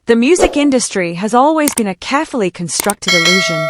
The music industry has always been a carefully constructed illusion,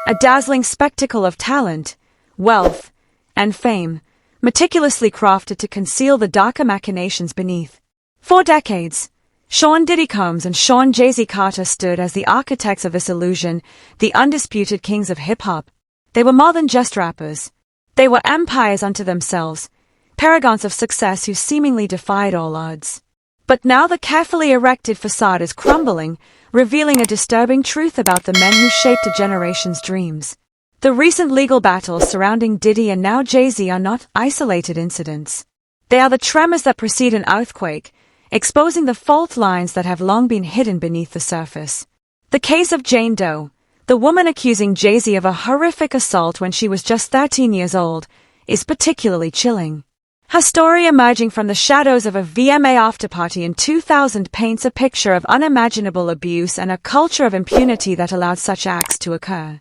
a dazzling spectacle of talent, wealth, and fame, meticulously crafted to conceal the darker machinations beneath. For decades, Sean Diddy Combs and Sean Jay-Z Carter stood as the architects of this illusion, the undisputed kings of hip-hop. They were more than just rappers. They were empires unto themselves, paragons of success who seemingly defied all odds. But now the carefully erected facade is crumbling, revealing a disturbing truth about the men who shaped a generation's dreams. The recent legal battles surrounding Diddy and now Jay-Z are not isolated incidents. They are the tremors that precede an earthquake, exposing the fault lines that have long been hidden beneath the surface. The case of Jane Doe, the woman accusing Jay-Z of a horrific assault when she was just 13 years old, is particularly chilling. Her story emerging from the shadows of a VMA afterparty in 2000 paints a picture of unimaginable abuse and a culture of impunity that allowed such acts to occur.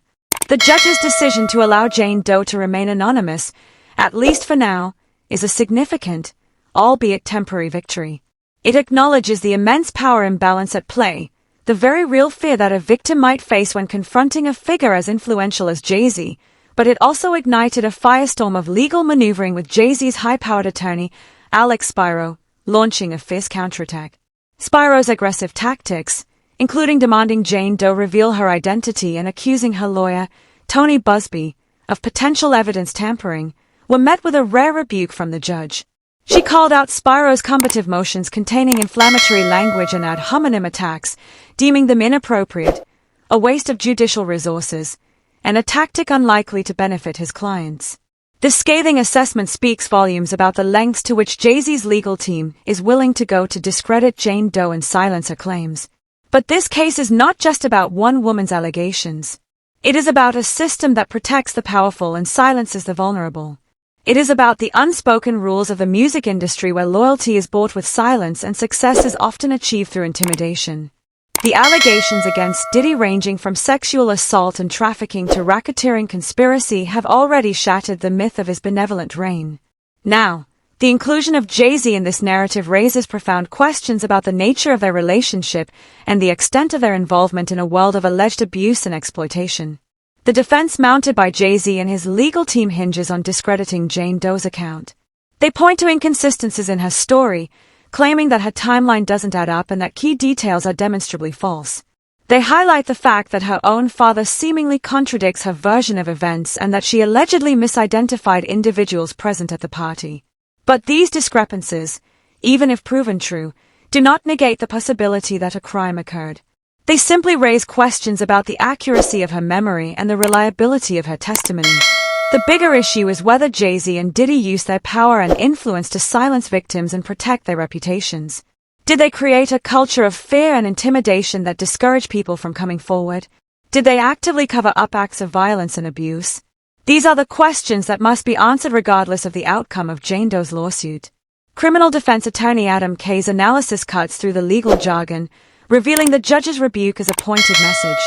The judge's decision to allow Jane Doe to remain anonymous, at least for now, is a significant, albeit temporary victory. It acknowledges the immense power imbalance at play, the very real fear that a victim might face when confronting a figure as influential as Jay-Z, but it also ignited a firestorm of legal maneuvering with Jay-Z's high-powered attorney, Alex Spiro, launching a fierce counterattack. Spiro's aggressive tactics, including demanding Jane Doe reveal her identity and accusing her lawyer, Tony Busby, of potential evidence tampering, were met with a rare rebuke from the judge. She called out Spiro's combative motions containing inflammatory language and ad hominem attacks, deeming them inappropriate, a waste of judicial resources, and a tactic unlikely to benefit his clients. This scathing assessment speaks volumes about the lengths to which Jay-Z's legal team is willing to go to discredit Jane Doe and silence her claims. But this case is not just about one woman's allegations. It is about a system that protects the powerful and silences the vulnerable. It is about the unspoken rules of the music industry where loyalty is bought with silence and success is often achieved through intimidation. The allegations against Diddy, ranging from sexual assault and trafficking to racketeering conspiracy, have already shattered the myth of his benevolent reign. Now, the inclusion of Jay-Z in this narrative raises profound questions about the nature of their relationship and the extent of their involvement in a world of alleged abuse and exploitation. The defense mounted by Jay-Z and his legal team hinges on discrediting Jane Doe's account. They point to inconsistencies in her story, claiming that her timeline doesn't add up and that key details are demonstrably false. They highlight the fact that her own father seemingly contradicts her version of events and that she allegedly misidentified individuals present at the party. But these discrepancies, even if proven true, do not negate the possibility that a crime occurred. They simply raise questions about the accuracy of her memory and the reliability of her testimony. The bigger issue is whether Jay-Z and Diddy used their power and influence to silence victims and protect their reputations. Did they create a culture of fear and intimidation that discouraged people from coming forward? Did they actively cover up acts of violence and abuse? These are the questions that must be answered regardless of the outcome of Jane Doe's lawsuit. Criminal defense attorney Adam Kay's analysis cuts through the legal jargon, revealing the judge's rebuke as a pointed message.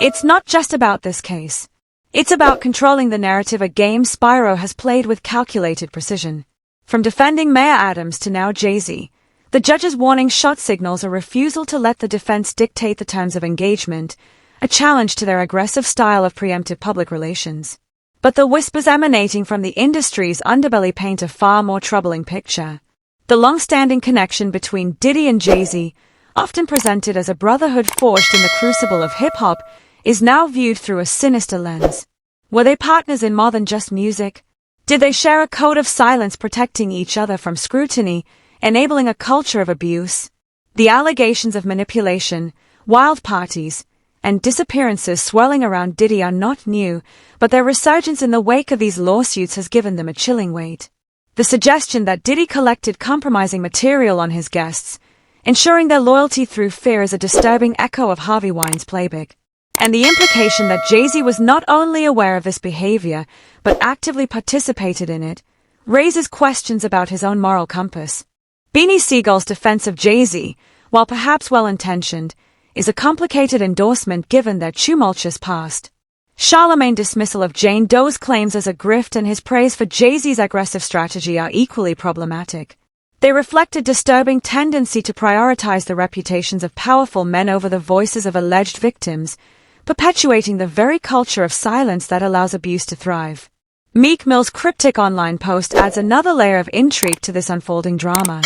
It's not just about this case. It's about controlling the narrative, a game Spiro has played with calculated precision. From defending Mayor Adams to now Jay-Z, the judge's warning shot signals a refusal to let the defense dictate the terms of engagement, a challenge to their aggressive style of preemptive public relations. But the whispers emanating from the industry's underbelly paint a far more troubling picture. The long-standing connection between Diddy and Jay-Z, often presented as a brotherhood forged in the crucible of hip-hop, is now viewed through a sinister lens. Were they partners in more than just music? Did they share a code of silence, protecting each other from scrutiny, enabling a culture of abuse? The allegations of manipulation, wild parties, and disappearances swirling around Diddy are not new, but their resurgence in the wake of these lawsuits has given them a chilling weight. The suggestion that Diddy collected compromising material on his guests, ensuring their loyalty through fear, is a disturbing echo of Harvey Weinstein's playbook. And the implication that Jay-Z was not only aware of this behavior, but actively participated in it, raises questions about his own moral compass. Beanie Siegel's defense of Jay-Z, while perhaps well-intentioned, is a complicated endorsement given their tumultuous past. Charlemagne's dismissal of Jane Doe's claims as a grift and his praise for Jay-Z's aggressive strategy are equally problematic. They reflect a disturbing tendency to prioritize the reputations of powerful men over the voices of alleged victims, perpetuating the very culture of silence that allows abuse to thrive. Meek Mill's cryptic online post adds another layer of intrigue to this unfolding drama.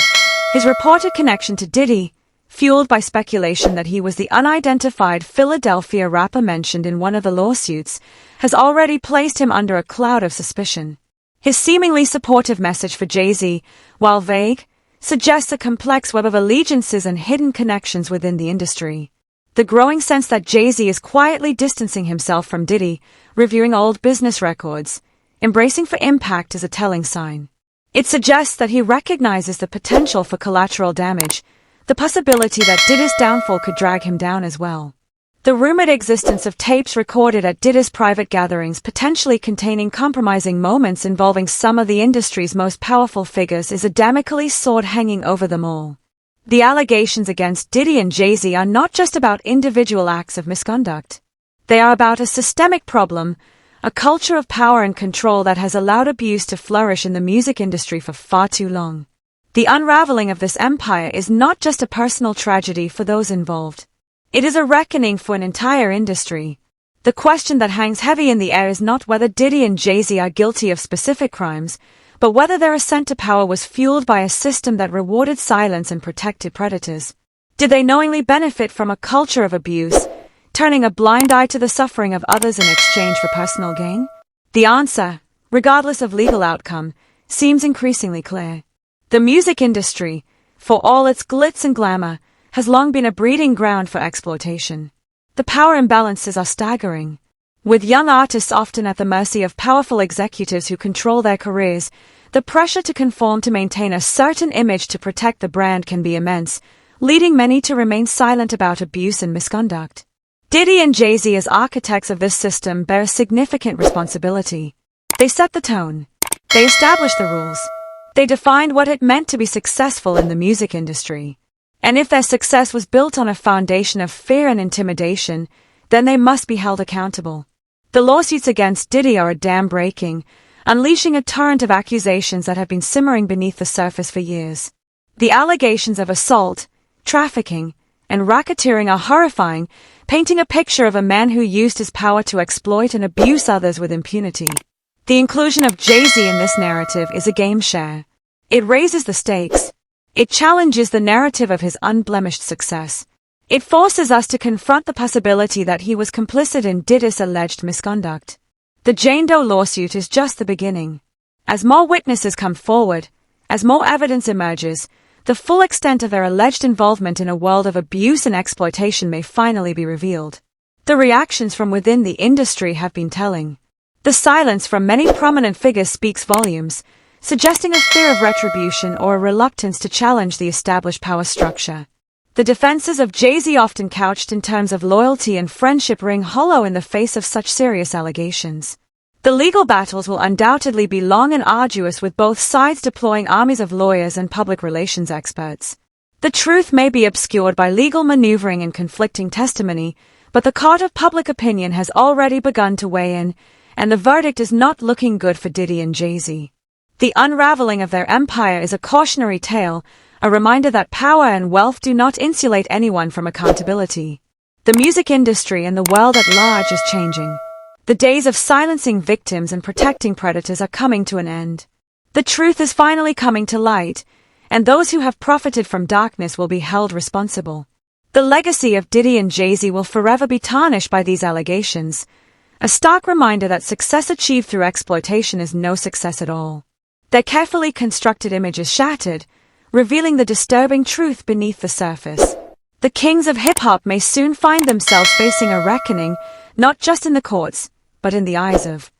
His reported connection to Diddy, fueled by speculation that he was the unidentified Philadelphia rapper mentioned in one of the lawsuits, has already placed him under a cloud of suspicion. His seemingly supportive message for Jay-Z, while vague, suggests a complex web of allegiances and hidden connections within the industry. The growing sense that Jay-Z is quietly distancing himself from Diddy, reviewing old business records, embracing for impact is a telling sign. It suggests that he recognizes the potential for collateral damage, the possibility that Diddy's downfall could drag him down as well. The rumored existence of tapes recorded at Diddy's private gatherings potentially containing compromising moments involving some of the industry's most powerful figures is a Damocles sword hanging over them all. The allegations against Diddy and Jay-Z are not just about individual acts of misconduct. They are about a systemic problem, a culture of power and control that has allowed abuse to flourish in the music industry for far too long. The unraveling of this empire is not just a personal tragedy for those involved. It is a reckoning for an entire industry. The question that hangs heavy in the air is not whether Diddy and Jay-Z are guilty of specific crimes, but whether their ascent to power was fueled by a system that rewarded silence and protected predators. Did they knowingly benefit from a culture of abuse, turning a blind eye to the suffering of others in exchange for personal gain? The answer, regardless of legal outcome, seems increasingly clear. The music industry, for all its glitz and glamour, has long been a breeding ground for exploitation. The power imbalances are staggering. With young artists often at the mercy of powerful executives who control their careers, the pressure to conform to maintain a certain image to protect the brand can be immense, leading many to remain silent about abuse and misconduct. Diddy and Jay-Z as architects of this system bear a significant responsibility. They set the tone. They established the rules. They defined what it meant to be successful in the music industry. And if their success was built on a foundation of fear and intimidation, then they must be held accountable. The lawsuits against Diddy are a dam breaking, unleashing a torrent of accusations that have been simmering beneath the surface for years. The allegations of assault, trafficking, and racketeering are horrifying, painting a picture of a man who used his power to exploit and abuse others with impunity. The inclusion of Jay-Z in this narrative is a game share. It raises the stakes. It challenges the narrative of his unblemished success. It forces us to confront the possibility that he was complicit in Diddy's alleged misconduct. The Jane Doe lawsuit is just the beginning. As more witnesses come forward, as more evidence emerges, the full extent of their alleged involvement in a world of abuse and exploitation may finally be revealed. The reactions from within the industry have been telling. The silence from many prominent figures speaks volumes, suggesting a fear of retribution or a reluctance to challenge the established power structure. The defenses of Jay-Z, often couched in terms of loyalty and friendship, ring hollow in the face of such serious allegations. The legal battles will undoubtedly be long and arduous, with both sides deploying armies of lawyers and public relations experts. The truth may be obscured by legal maneuvering and conflicting testimony, but the court of public opinion has already begun to weigh in, and the verdict is not looking good for Diddy and Jay-Z. The unraveling of their empire is a cautionary tale, a reminder that power and wealth do not insulate anyone from accountability. The music industry and the world at large is changing. The days of silencing victims and protecting predators are coming to an end. The truth is finally coming to light, and those who have profited from darkness will be held responsible. The legacy of Diddy and Jay-Z will forever be tarnished by these allegations, a stark reminder that success achieved through exploitation is no success at all. Their carefully constructed image is shattered, revealing the disturbing truth beneath the surface. The kings of hip-hop may soon find themselves facing a reckoning, not just in the courts, but in the eyes of